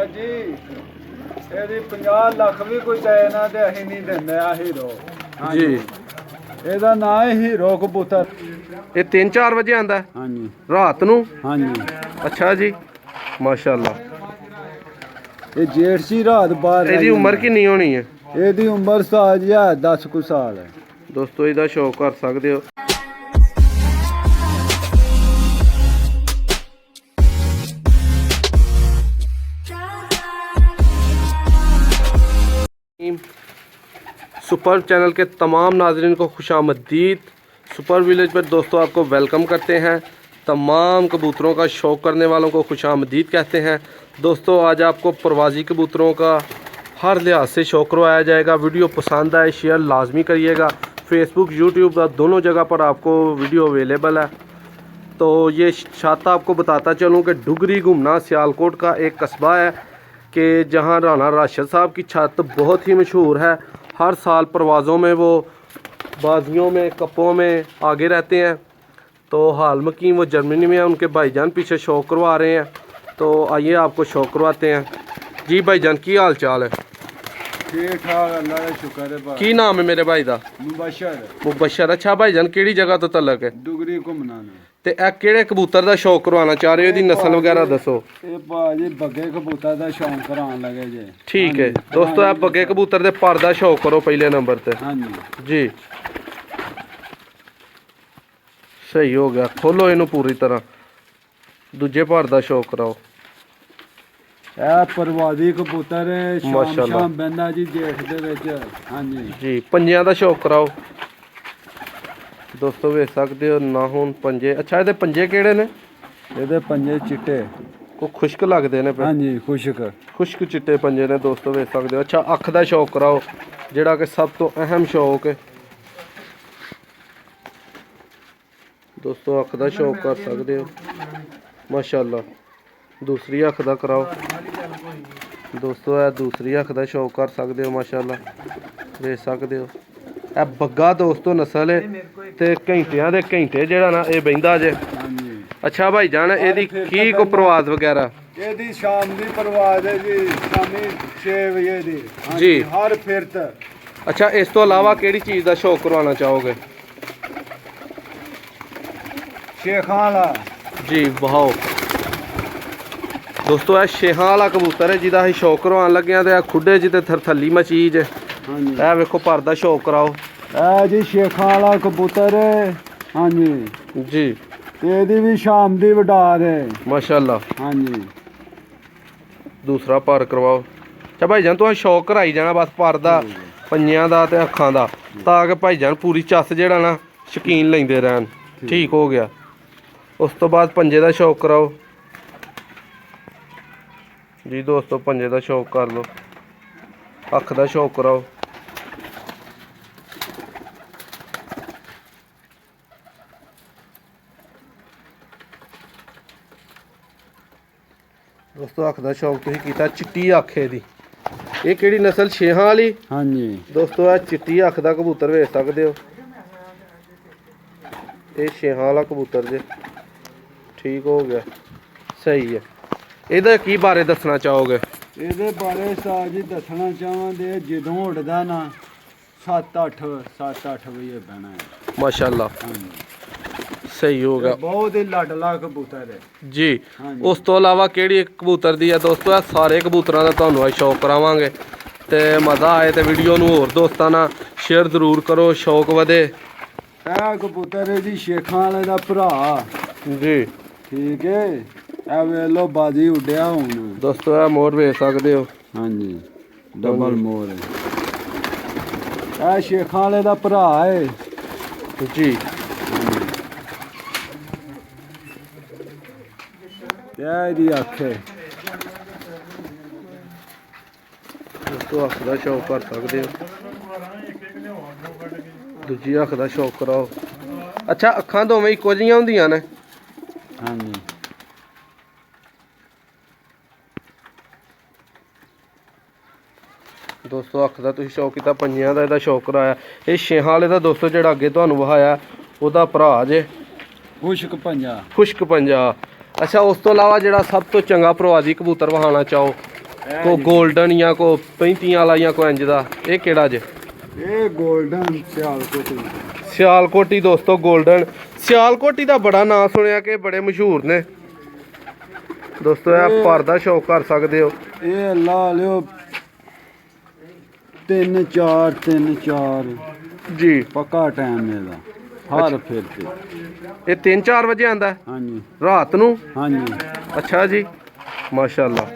जी ਇਹਦੀ 50 ਲੱਖ ਵੀ ਕੋਈ ਦੇ ਨਾ ਤੇ ਅਸੀਂ ਨਹੀਂ ਦਿੰਦੇ ਆ ਹੀਰੋ ਜੀ ਇਹਦਾ ਨਾਂ ਹੈ ਹੀਰੋ ਕਬੂਤਰ। ਇਹ 3-4 ਵਜੇ ਆਂਦਾ ਹਾਂਜੀ ਰਾਤ ਨੂੰ। ਹਾਂਜੀ ਅੱਛਾ ਜੀ ਮਾਸ਼ਾਅੱਲਾ। ਇਹ ਜੇਠ ਸੀ ਰਾਤ ਬਾਹਰ ਇਹਦੀ ਉਮਰ ਕਿੰਨੀ ਹੋਣੀ ਹੈ? ਇਹਦੀ ਉਮਰ ਸਾਲ ਜਾਂ 10 ਕੁ ਸਾਲ ਹੈ। ਦੋਸਤੋ ਇਹਦਾ ਸ਼ੌਕ ਕਰ ਸਕਦੇ ਹੋ। सुपर चैनल के तमाम नाजरीन को खुशामदीद। सुपर विलेज पर दोस्तों आपको वेलकम करते हैं। तमाम कबूतरों का शौक़ करने वालों को खुशामदीद कहते हैं। दोस्तों आज आपको प्रवासी कबूतरों का हर लिहाज से शौक़ करवाया जाएगा। वीडियो पसंद आए शेयर लाजमी करिएगा। फेसबुक यूट्यूब दोनों जगह पर आपको वीडियो अवेलेबल है। तो ये छत आपको बताता चलूँ कि डुगरी घुमना सियालकोट का एक कस्बा है कि जहाँ राना राशिद साहब की छत बहुत ही मशहूर है। हर साल परवाज़ों में वो बाजियों में कपों में आगे रहते हैं। तो हाल में की वो जर्मनी में है, उनके भाईजान पीछे शौक़ करवा रहे हैं। तो आइए आपको शौक़ करवाते हैं। जी भाईजान की हाल चाल है? ठीक ठाक अल्लाह का शुक्र है भाई। की नाम है मेरे भाई का? मुबशर। मुबशर। अच्छा भाईजान किहड़ी जगह तो तलक है? डुगरी घुमना ते ए किहड़े कबूतर दा शौक करवाना चाह रहे हो? दी नस्ल वगैरह दसो। ਇਹ ਭਾਜੀ ਬੱਗੇ ਕਬੂਤਰ ਦਾ ਸ਼ੌਂਕ ਕਰਾਉਣ ਲੱਗੇ ਜੇ। ठीक है दोस्तों आप बगे कबूतर दे पर दा शौक करो पहले नंबर ते। ਹਾਂਜੀ जी सही हो गया। खोलो इनू पूरी तरह। दूजे पर दा शौक कराओ। ਇਹ ਪ੍ਰਵਾਦੀ ਕਬੂਤਰ ਹੈ। ਸ਼ਾਮ ਮਾਸ਼ਾਅੱਲਾ। ਸ਼ਾਮ ਬੰਦਾ ਜੀ ਜੇਠ ਦੇ ਵਿੱਚ। ਹਾਂਜੀ जी पंजियां दा शौक कराओ। दोस्तों ਵੇਖ ਸਕਦੇ ਹੋ ਨਾ ਹੁਣ ਪੰਜੇ। ਅੱਛਾ ਇਹਦੇ ਪੰਜੇ ਕਿਹੜੇ ਨੇ? ਇਹਦੇ ਪੰਜੇ ਚਿੱਟੇ। ਕੋ ਖੁਸ਼ਕ ਲੱਗਦੇ ਨੇ? ਹਾਂਜੀ ਖੁਸ਼ਕ। ਖੁਸ਼ਕ ਚਿੱਟੇ ਪੰਜੇ ਨੇ ਦੋਸਤੋ ਵੇਖ ਸਕਦੇ ਹੋ। ਅੱਛਾ ਅੱਖ ਦਾ ਸ਼ੌਕ ਕਰਾਓ ਜਿਹੜਾ ਕਿ ਸਭ ਤੋਂ ਅਹਿਮ ਸ਼ੌਕ ਹੈ ਦੋਸਤੋ। ਅੱਖ ਦਾ ਸ਼ੌਕ ਕਰ ਸਕਦੇ ਹੋ ਮਾਸ਼ਾਅੱਲਾ। दूसरी अख का कराओ दोस्तों। यह दूसरी अख का शौक कर सकते हो माशाअल्लाह देख सकते हो। यह बग्गा दोस्तों नस्ल है ते घंटिया दे घंटे जेड़ा ना ये बहिंदा जे। ਹਾਂਜੀ अच्छा भाई जान एदी की को प्रवास वगैरह? ਇਹਦੀ ਸ਼ਾਮ ਦੀ ਪਰਵਾਜ਼ ਹੈ ਜੀ। ਸ਼ਾਮੀ 6 ਵਜੇ ਦੀ। ਹਾਂਜੀ, ਜੀ। ਹਰ ਫਿਰਤ। अच्छा इस तो अलावा केड़ी चीज़ का शौक करवाना चाहोगे? ਸ਼ੇਖਾਂ ਵਾਲਾ। जी वाहो दोस्तों यह शेहां वाला कबूतर है जिदा असीं शौक करवान लगे हैं। तो यह खुडे च ते थरथली मचीज है। ਹਾਂਜੀ यह वेखो पर दा शौक कराओ। ਇਹ ਜੀ ਸ਼ੇਖਾਂ ਵਾਲਾ ਕਬੂਤਰ ਹੈ। ਹਾਂਜੀ जी ਤੇ ਇਹਦੀ ਵੀ ਸ਼ਾਮ ਦੀ ਵਡਾਰ ਹੈ। माशाअल्लाह। ਹਾਂਜੀ दूसरा पर करवाओ। अच्छा भाईजान तुम शौक कराई जाना बस पर दा पंजियां दा ते अखां दा ताकि भाईजान पूरी चस जेड़ा ना शकीन लेंदे रहन। ठीक हो गया। उस तो बाद पंजे दा शौक कराओ जी दोस्तों। पंजे दा शौक कर लो। अख दा शौक कराओ। दोस्तों अख दा शौक तुसीं कीता। चिट्टी अख दी ये किहड़ी नस्ल? छेहां वाली। ਹਾਂਜੀ दोस्तों यह चिट्टी अख दा कबूतर वेख सकते हो। ये छेहां वाला कबूतर जे। ठीक हो गया सही है। ਇਹਦਾ ਕੀ ਬਾਰੇ ਦੱਸਣਾ ਚਾਹੋਗੇ? ਇਹਦੇ ਬਾਰੇ ਸਾਜ ਜੀ ਦੱਸਣਾ ਚਾਹਾਂਗੇ ਜਦੋਂ ਉੱਡਦਾ ਨਾ 7-8 ਵਜੇ ਬਹਿਣਾ ਹੈ। ਮਾਸ਼ਾਅੱਲਾ ਹਾਂਜੀ ਸਹੀ ਹੋ ਗਿਆ। ਬਹੁਤ ਹੀ ਲਾਡਲਾ ਕਬੂਤਰ ਹੈ ਜੀ ਹਾਂਜੀ। ਉਸ ਤੋਂ ਇਲਾਵਾ ਕਿਹੜੀ ਕਬੂਤਰ ਦੀ ਹੈ ਦੋਸਤੋ? ਇਹ ਸਾਰੇ ਕਬੂਤਰਾਂ ਦਾ ਤੁਹਾਨੂੰ ਅੱਜ ਸ਼ੌਕ ਕਰਾਵਾਂਗੇ ਤੇ ਮਜ਼ਾ ਆਏ ਤੇ ਵੀਡੀਓ ਨੂੰ ਹੋਰ ਦੋਸਤਾਂ ਨਾਲ ਸ਼ੇਅਰ ਜ਼ਰੂਰ ਕਰੋ। ਸ਼ੌਕ ਵਧੇ। ਇਹ ਕਬੂਤਰ ਹੈ ਜੀ ਸ਼ੇਖਾਂ ਵਾਲੇ ਦਾ ਭਰਾ। ਜੀ ਠੀਕ ਹੈ। ਇਹ ਵੇਖ ਲੋ ਬਾਜੀ ਉੱਡਿਆ ਹੁਣ। ਦੋਸਤੋ ਇਹ ਮੋਰ ਵੇਖ ਸਕਦੇ ਹੋ। ਹਾਂਜੀ ਡਬਲ ਮੋਰ ਹੈ। ਇਹ ਸ਼ੇਖਾਂ ਵਾਲੇ ਦਾ ਭਰਾ ਹੈ ਜੀ ਤੇ ਇਹ ਇਹਦੀ ਅੱਖ ਹੈ। ਦੋਸਤੋ ਅੱਖ ਦਾ ਸ਼ੌਕ ਕਰ ਸਕਦੇ ਹੋ। ਦੂਜੀ ਅੱਖ ਦਾ ਸ਼ੌਕ ਕਰਾਓ। ਅੱਛਾ ਅੱਖਾਂ ਦੋਵੇਂ ਇੱਕੋ ਜਿਹੀਆਂ ਹੁੰਦੀਆਂ ਨੇ? ਹਾਂਜੀ दोस्तों अख का तुम शौक किया। पंजियां का यदा शौक कराया। ये छेहां वाले का दोस्तों जो अगे तुहानू वहाया वह भरा जे ਖੁਸ਼ਕ ਪੰਜਾ। खुश्क पंजा। अच्छा उस तो इलावा जो सब तो चंगा प्रवासी कबूतर वहाना चाहो को गोल्डन या को 35 वाला या को इंज दा ये केड़ा जे ਇਹ 골ਡਨ ਸਿਆਲਕੋਟ सियालकोटी दोस्तों गोल्डन सियालकोटी ਦਾ ਬੜਾ ਨਾਂ ਸੁਣਿਆ ਕਿ ਬੜੇ ਮਸ਼ਹੂਰ ਨੇ ਦੋਸਤੋ ਇਹ ਪਰ ਦਾ ਸ਼ੌਕ ਕਰ ਸਕਦੇ ਹੋ ਇਹ ਲਾ ਲਿਓ 3-4 3-4 ਜੀ ਪੱਕਾ ਟਾਈਮ ਇਹਦਾ ਹਰ ਫਿਰ ਤੇ ਇਹ 3-4 ਵਜੇ ਆਂਦਾ ਹਾਂਜੀ ਰਾਤ ਨੂੰ ਹਾਂਜੀ ਅੱਛਾ ਜੀ ਮਾਸ਼ਾਅੱਲਾ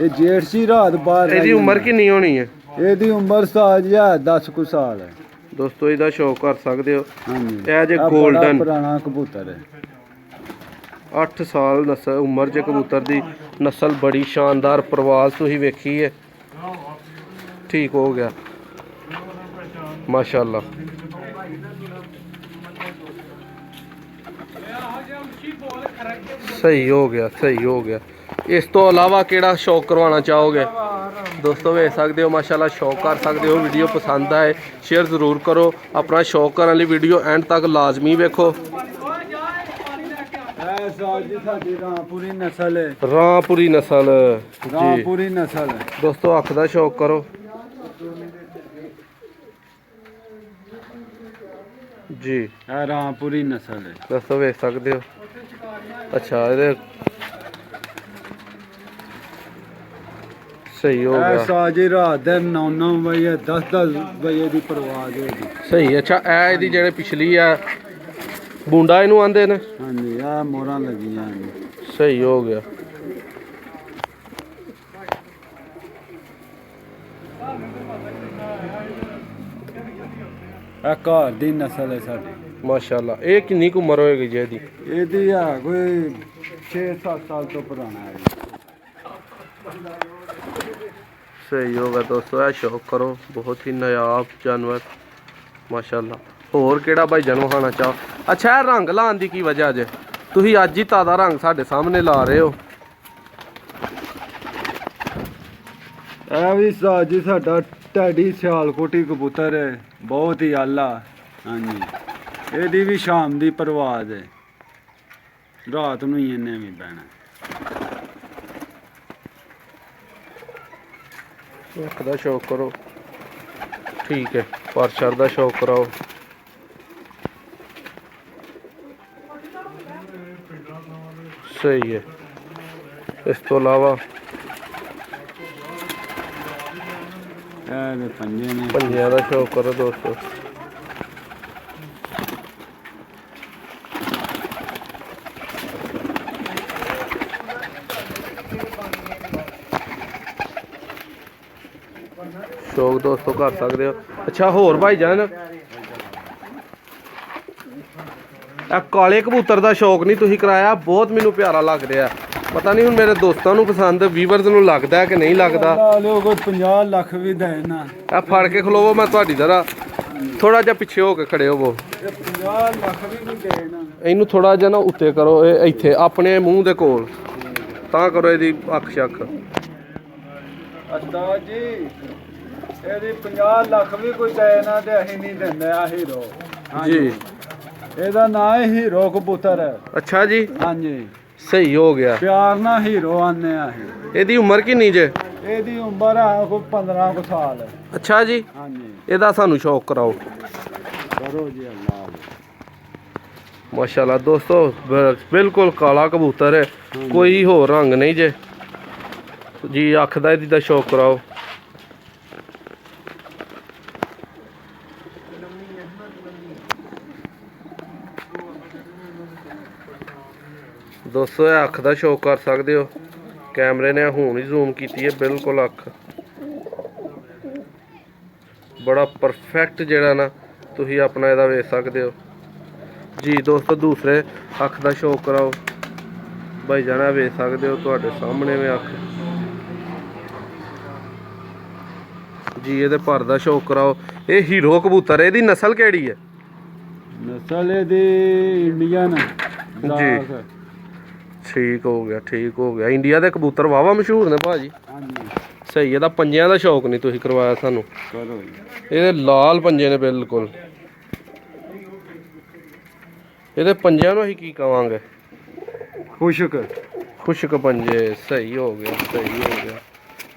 ਇਹ ਜੇਠ ਸੀ ਰਾਤ ਬਾਹਰ ਇਹਦੀ ਉਮਰ ਕਿੰਨੀ ਹੋਣੀ ਹੈ ਇਹਦੀ ਉਮਰ ਸਾਜ ਆ 10 ਕੁ ਸਾਲ ਹੈ ਦੋਸਤੋ ਇਹਦਾ ਸ਼ੌਕ ਕਰ ਸਕਦੇ ਹੋ ਹਾਂਜੀ ਇਹ ਜੇ ਆਹ ਬੜਾ 골ਡਨ ਪੁਰਾਣਾ ਕਬੂਤਰ ਹੈ 8 ਸਾਲ ਨਸਲ ਉਮਰ ਚ ਕਬੂਤਰ ਦੀ ਨਸਲ ਬੜੀ ਸ਼ਾਨਦਾਰ ਪ੍ਰਵਾਜ਼ ਤੁਸੀਂ ਵੇਖੀ ਹੈ ਠੀਕ ਹੋ ਗਿਆ ਮਾਸ਼ਾਅੱਲਾ ਸਹੀ ਹੋ ਗਿਆ ਇਸ ਤੋਂ ਇਲਾਵਾ ਕਿਹੜਾ ਸ਼ੌਕ ਕਰਵਾਉਣਾ ਚਾਹੋਗੇ ਦੋਸਤੋ ਵੇਖ ਸਕਦੇ ਹੋ ਮਾਸ਼ਾਅੱਲਾ ਸ਼ੌਕ ਕਰ ਸਕਦੇ ਹੋ ਵੀਡੀਓ ਪਸੰਦ ਆਏ ਸ਼ੇਅਰ ਜ਼ਰੂਰ ਕਰੋ ਆਪਣਾ ਸ਼ੌਕ ਕਰਨ ਲਈ ਵੀਡੀਓ ਐਂਡ ਤੱਕ ਲਾਜ਼ਮੀ ਵੇਖੋ ਇਹ ਸਾਜ ਦੀ ਸਾਡੀ ਰਾਮਪੁਰੀ ਨਸਲ ਹੈ ਰਾਮਪੁਰੀ ਨਸਲ ਜੀ ਰਾਮਪੁਰੀ ਨਸਲ ਹੈ ਦੋਸਤੋ ਅੱਖ ਦਾ ਸ਼ੌਕ ਕਰੋ ਜੀ ਇਹ ਰਾਮਪੁਰੀ ਨਸਲ ਹੈ ਦੋਸਤੋ ਵੇਖ ਸਕਦੇ ਹੋ ਅੱਛਾ ਇਹਦੇ ਸਹੀ ਹੋ ਇਹ ਗਿਆ ਸਾਜ ਦੀ ਰਾਤ ਦੇ 9-9 ਵਜੇ 10-10 ਵਜੇ ਦੀ ਪਰਵਾਜ਼ ਹੋਗੀ ਸਹੀ ਅੱਛਾ ਇਹ ਇਹਦੀ ਜਿਹੜੇ ਪਿਛਲੀ ਆ ਬੁੰਡਾ ਇਹਨੂੰ ਆਂਦੇ ਨੇ ਹਾਂਜੀ ਆ ਮੋਹਰਾਂ ਲੱਗੀਆਂ ਨੇ ਸਹੀ ਹੋ ਗਿਆ ਇਹ ਘਰ ਦੀ ਨਸਲ ਹੈ ਸਾਡੀ ਮਾਸ਼ਾਅੱਲਾ ਇਹ ਕਿੰਨੀ ਕੁ ਉਮਰ ਹੋਏਗੀ ਜੀ ਇਹਦੀ ਇਹਦੀ ਆ ਕੋਈ 6-7 ਸਾਲ ਤੋਂ ਪੁਰਾਣਾ ਹੈ ਸਹੀ ਹੋ ਗਿਆ ਦੋਸਤੋ ਇਹ ਸ਼ੌਕ ਕਰੋ ਬਹੁਤ ਹੀ ਨਾਯਾਬ ਜਾਨਵਰ ਮਾਸ਼ਾਅੱਲਾ ਹੋਰ ਕਿਹੜਾ ਭਾਈ ਜਨ ਵਿਖਾਉਣਾ ਚਾਹੋ ਅੱਛਾ ਇਹ ਰੰਗ ਲਾਉਣ ਦੀ ਕੀ ਵਜ੍ਹਾ ਜੇ ਤੁਸੀਂ ਅੱਜ ਹੀ ਤਾਜ਼ਾ ਰੰਗ ਸਾਡੇ ਸਾਹਮਣੇ ਲਾ ਰਹੇ ਹੋ ਇਹ ਵੀ ਸਾਜੀ ਸਾਡਾ ਢਾਡੀ ਸਿਆਲਕੋਟੀ ਕਬੂਤਰ ਹੈ ਬਹੁਤ ਹੀ ਆਲਾ ਹਾਂਜੀ ਇਹਦੀ ਵੀ ਸ਼ਾਮ ਦੀ ਪਰਵਾਜ਼ ਹੈ ਰਾਤ ਨੂੰ ਹੀ ਇਹਨੇ ਵੀ ਬਹਿਣਾ ਅੱਖ ਦਾ ਸ਼ੌਕ ਕਰੋ ਠੀਕ ਹੈ ਪਰਸ਼ਰ ਦਾ ਸ਼ੌਕ ਕਰਾਓ ਸਹੀ ਹੈ ਇਸ ਤੋਂ ਇਲਾਵਾ ਇਹ ਦੇ ਪੰਜੇ ਨੇ ਪੰਜਿਆਂ ਦਾ ਸ਼ੌਕ ਕਰੋ ਦੋਸਤੋ ਸ਼ੌਕ ਦੋਸਤੋ ਕਰ ਸਕਦੇ ਹੋ ਅੱਛਾ ਹੋਰ ਭਾਈ ਜਾਨ ਇਹ ਕਾਲੇ ਕਬੂਤਰ ਦਾ ਸ਼ੌਕ ਨਹੀਂ ਤੁਸੀਂ ਕਰਾਇਆ ਬਹੁਤ ਮੈਨੂੰ ਪਿਆਰਾ ਲੱਗ ਰਿਹਾ ਪਤਾ ਨਹੀਂ ਹੁਣ ਮੇਰੇ ਦੋਸਤਾਂ ਨੂੰ ਪਸੰਦ ਵੀਵਰਸ ਨੂੰ ਲੱਗਦਾ ਕਿ ਨਹੀਂ ਲੱਗਦਾ ਲਾ ਲਿਓ ਕੋਈ 50 ਲੱਖ ਵੀ ਦੇ ਨਾ ਇਹ ਫੜ ਕੇ ਖਲੋਵੋ ਮੈਂ ਤੁਹਾਡੀ ਤਰ੍ਹਾਂ ਥੋੜਾ ਜਿਹਾ ਪਿੱਛੇ ਹੋ ਕੇ ਖੜੇ ਹੋਵੋ ਇਹ 50 ਲੱਖ ਵੀ ਦੇ ਨਾ ਇਹਨੂੰ ਥੋੜਾ ਜਿਹਾ ਨਾ ਉੱਤੇ ਕਰੋ ਇਹ ਇੱਥੇ ਆਪਣੇ ਮੂੰਹ ਦੇ ਕੋਲ ਤਾਂ ਕਰੋ ਇਹਦੀ ਅੱਖ ਸ਼ੱਕ ਉਸਤਾਦ ਜੀ ਇਹਦੀ 50 ਲੱਖ ਵੀ ਕੋਈ ਦੇ ਨਾ ਤੇ ਅਸੀਂ ਨਹੀਂ ਦਿੰਦੇ ਆ ਹੀਰੋ ਜੀ ਇਹਦਾ ਨਾਂ ਹੈ ਹੀਰੋ ਕਬੂਤਰ ਹੈ ਅੱਛਾ ਜੀ ਹਾਂਜੀ ਸਹੀ ਹੋ ਗਿਆ ਪਿਆਰ ਨਾਲ ਹੀਰੋ ਆਨੇ ਆ ਇਹ। ਇਹਦੀ ਉਮਰ ਕਿੰਨੀ ਜੇ ਇਹਦੀ ਉਮਰ ਆ ਕੋਈ 15 ਕੁ ਸਾਲ ਅੱਛਾ ਜੀ ਹਾਂਜੀ ਇਹਦਾ ਸਾਨੂੰ ਸ਼ੌਕ ਕਰਾਓ ਕਰੋ ਜੀ ਅੱਲਾਹ ਮਾਸ਼ਾਅੱਲਾ ਦੋਸਤੋ ਬਿਲਕੁਲ ਕਾਲਾ ਕਬੂਤਰ ਹੈ ਕੋਈ ਹੋਰ ਰੰਗ ਨਹੀਂ ਜੇ ਜੀ ਅੱਖ ਦਾ ਇਹਦੀ ਦਾ ਸ਼ੌਕ ਕਰਾਓ ਦੋਸਤੋ ਇਹ ਅੱਖ ਦਾ ਸ਼ੌਕ ਕਰ ਸਕਦੇ ਹੋ ਕੈਮਰੇ ਨੇ ਹੁਣ ਹੀ ਜ਼ੂਮ ਕੀਤੀ ਹੈ ਬਿਲਕੁਲ ਅੱਖ ਬੜਾ ਪਰਫੈਕਟ ਜਿਹੜਾ ਨਾ ਤੁਸੀਂ ਆਪਣਾ ਇਹਦਾ ਵੇਖ ਸਕਦੇ ਹੋ ਜੀ ਦੋਸਤੋ ਦੂਸਰੇ ਅੱਖ ਦਾ ਸ਼ੌਕ ਕਰਾਓ ਭਾਈ ਜਾਨਾ ਵੇਖ ਸਕਦੇ ਹੋ ਤੁਹਾਡੇ ਸਾਹਮਣੇ ਵੇ ਅੱਖ ਜੀ ਇਹਦੇ ਪਰ ਦਾ ਸ਼ੌਕ ਕਰਾਓ ਇਹ ਹੀਰੋ ਕਬੂਤਰ ਇਹਦੀ ਨਸਲ ਕਿਹੜੀ ਹੈ ਨਸਲ ਇਹਦੀ ਇੰਡੀਅਨ ਜੀ ਠੀਕ ਹੋ ਗਿਆ ਇੰਡੀਆ ਦੇ ਕਬੂਤਰ ਵਾਵਾ ਮਸ਼ਹੂਰ ਨੇ ਭਾਜੀ ਹਾਂਜੀ ਸਹੀ ਇਹਦਾ ਪੰਜਿਆਂ ਦਾ ਸ਼ੌਕ ਨਹੀਂ ਤੁਸੀਂ ਕਰਵਾਇਆ ਸਾਨੂੰ ਕਰੋ ਜੀ ਇਹਦੇ ਲਾਲ ਪੰਜੇ ਨੇ ਬਿਲਕੁਲ ਇਹਦੇ ਪੰਜਿਆਂ ਨੂੰ ਅਸੀਂ ਕੀ ਕਵਾਂਗੇ ਖੁਸ਼ਕ ਖੁਸ਼ਕ ਪੰਜੇ ਸਹੀ ਹੋ ਗਿਆ, ਸਹੀ ਹੋ ਗਿਆ।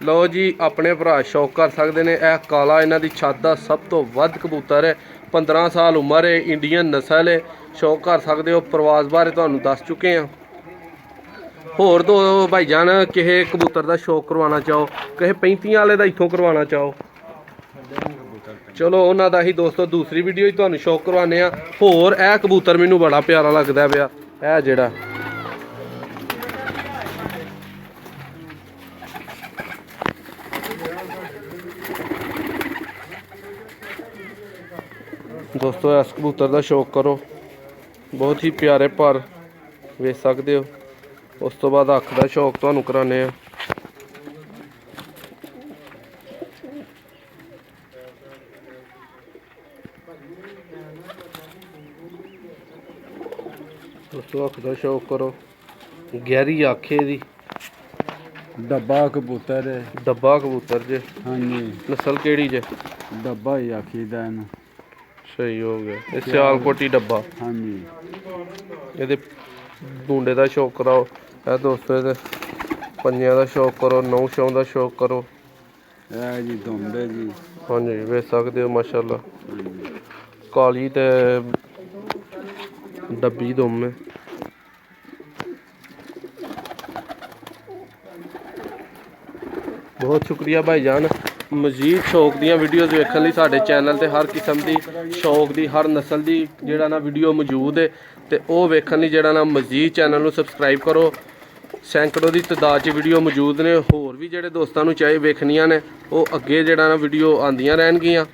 ਲਓ ਜੀ, ਆਪਣੇ ਭਰਾ ਸ਼ੌਕ ਕਰ ਸਕਦੇ ਨੇ। ਇਹ ਕਾਲਾ ਇਹਨਾਂ ਦੀ ਛੱਤ ਦਾ ਸਭ ਤੋਂ ਵੱਧ ਕਬੂਤਰ ਹੈ। 15 ਸਾਲ ਉਮਰ ਹੈ, ਇੰਡੀਅਨ ਨਸਲ ਹੈ। ਸ਼ੌਕ ਕਰ ਸਕਦੇ ਹੋ। ਪ੍ਰਵਾਸ ਬਾਰੇ ਤੁਹਾਨੂੰ ਦੱਸ ਚੁੱਕੇ ਹਾਂ। ਹੋਰ ਦੋ ਭਾਈਜਾਨ ਕਿਸੇ ਕਬੂਤਰ ਦਾ ਸ਼ੌਕ ਕਰਵਾਉਣਾ ਚਾਹੋ, ਕਿਸੇ 35 ਵਾਲੇ ਦਾ ਇੱਥੋਂ ਕਰਵਾਉਣਾ ਚਾਹੋ, ਚਲੋ ਉਹਨਾਂ ਦਾ ਹੀ ਦੋਸਤੋ ਦੂਸਰੀ ਵੀਡੀਓ ਹੀ ਤੁਹਾਨੂੰ ਸ਼ੌਕ ਕਰਵਾਉਂਦੇ ਆ। ਹੋਰ ਇਹ ਕਬੂਤਰ ਮੈਨੂੰ ਬੜਾ ਪਿਆਰਾ ਲੱਗਦਾ ਪਿਆ, ਇਹ ਜਿਹੜਾ ਦੋਸਤੋ ਇਸ ਕਬੂਤਰ ਦਾ ਸ਼ੌਕ ਕਰੋ, ਬਹੁਤ ਹੀ ਪਿਆਰੇ ਪਰ ਵੇਖ ਸਕਦੇ ਹੋ। ਉਸ ਤੋਂ ਬਾਅਦ ਅੱਖ ਦਾ ਸ਼ੌਕ ਤੁਹਾਨੂੰ ਕਰਾਉਂਦੇ ਆ। ਦੋਸਤੋ ਅੱਖ ਦਾ ਸ਼ੌਕ ਕਰੋ, ਗਹਿਰੀ ਅੱਖ ਇਹਦੀ। ਡੱਬਾ ਕਬੂਤਰ ਹੈ। ਡੱਬਾ ਕਬੂਤਰ ਜੇ, ਹਾਂਜੀ। ਨਸਲ ਕਿਹੜੀ ਜੇ? ਡੱਬਾ ਹੀ ਆਖੀਦਾ ਇਹਨੂੰ। ਸਹੀ ਹੋ ਗਿਆ, ਇਹ ਸਿਆਲਕੋਟੀ ਡੱਬਾ। ਹਾਂਜੀ। ਇਹਦੇ ਬੂੰਡੇ ਦਾ ਸ਼ੌਕ ਕਰਾਓ। ਇਹ ਦੋਸਤੋ ਇਹਦੇ ਪੰਜਿਆਂ ਦਾ ਸ਼ੌਕ ਕਰੋ, ਨੌ ਸ਼ੌਂ ਦਾ ਸ਼ੌਕ ਕਰੋ। ਇਹ ਜੀ ਦੁੰਬੇ ਜੀ। ਹਾਂਜੀ ਵੇਖ ਸਕਦੇ ਹੋ ਮਾਸ਼ਾਅੱਲਾ, ਕਾਲੀ ਤੇ ਡੱਬੀ ਦੁੰਮ ਹੈ। ਬਹੁਤ ਸ਼ੁਕਰੀਆ ਭਾਈਜਾਨ। ਮਜ਼ੀਦ ਸ਼ੌਕ ਦੀਆਂ ਵੀਡੀਓਜ਼ ਵੇਖਣ ਲਈ ਸਾਡੇ ਚੈਨਲ ਤੇ ਹਰ ਕਿਸਮ ਦੀ ਸ਼ੌਕ ਦੀ, ਹਰ ਨਸਲ ਦੀ ਜਿਹੜਾ ਨਾ ਵੀਡੀਓ ਮੌਜੂਦ ਹੈ, ਤੇ ਉਹ ਵੇਖਣ ਲਈ ਜਿਹੜਾ ਨਾ ਮਜ਼ੀਦ ਚੈਨਲ ਨੂੰ ਸਬਸਕ੍ਰਾਈਬ ਕਰੋ। ਸੈਂਕੜੋ ਦੀ ਤਾਦਾਦ 'ਚ ਵੀਡੀਓ ਮੌਜੂਦ ਨੇ। ਹੋਰ ਵੀ ਜਿਹੜੇ ਦੋਸਤਾਂ ਨੂੰ ਚਾਹੇ ਵੇਖਣੀਆਂ ਨੇ ਉਹ ਅੱਗੇ ਜਿਹੜਾ ਨਾ ਵੀਡੀਓ ਆਉਂਦੀਆਂ ਰਹਿਣਗੀਆਂ।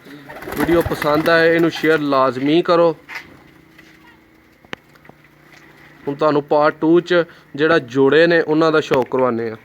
ਵੀਡੀਓ ਪਸੰਦ ਆਏ ਇਹਨੂੰ ਸ਼ੇਅਰ ਲਾਜ਼ਮੀ ਕਰੋ। ਹੁਣ ਤੁਹਾਨੂੰ ਪਾਰਟ 2 'ਚ ਜਿਹੜਾ ਜੋੜੇ ਨੇ ਉਹਨਾਂ ਦਾ ਸ਼ੌਕ ਕਰਵਾਉਂਦੇ ਆ।